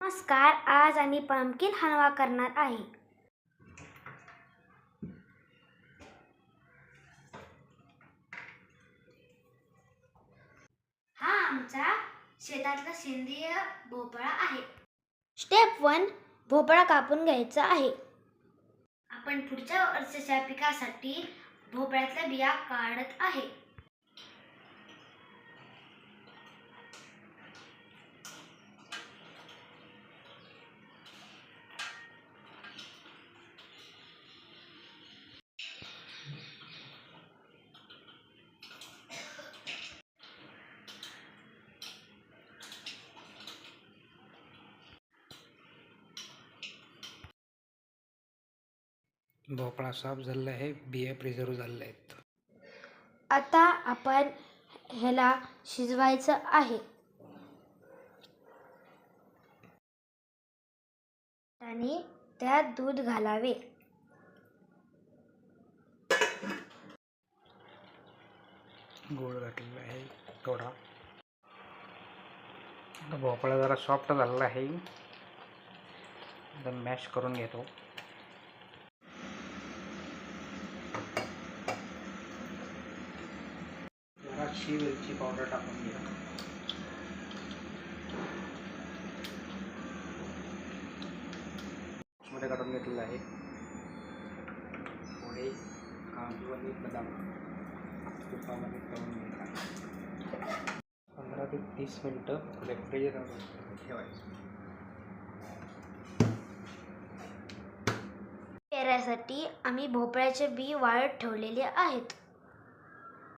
नमस्कार, आज आम्ही पंपकिन हलवा करणार आहे। हा आमचा शेतातला सेंद्रिय भोपळा आहे। स्टेप 1, भोपळा कापून घ्यायचा आहे। आपण पुढच्या वर्षाच्या पिकासाठी भोपळ्यातल्या बिया काढत आहे। भोपळा साफ झालेला आहे, बिया प्रिझर्व झालेल्या आहेत। आता आपण ह्याला शिजवायचं आहे आणि त्यात दूध घालावे। गोड घातलेला आहे थोडा। भोपळा जरा सॉफ्ट झालेला आहे, एकदम मॅश करून घेतो। जराशी वेलची पावडर टाकून घ्या। मध्ये काढून घेतलेलं आहे। थोडे काजू आणि बदाम तुपामध्ये तळून घ्या। 15 ते 30 मिनिटं रेफ्रिजरेटरमध्ये ठेवायचं। पेरायसाठी आम्ही भोपळ्याचे बी वाळत ठेवलेले आहेत।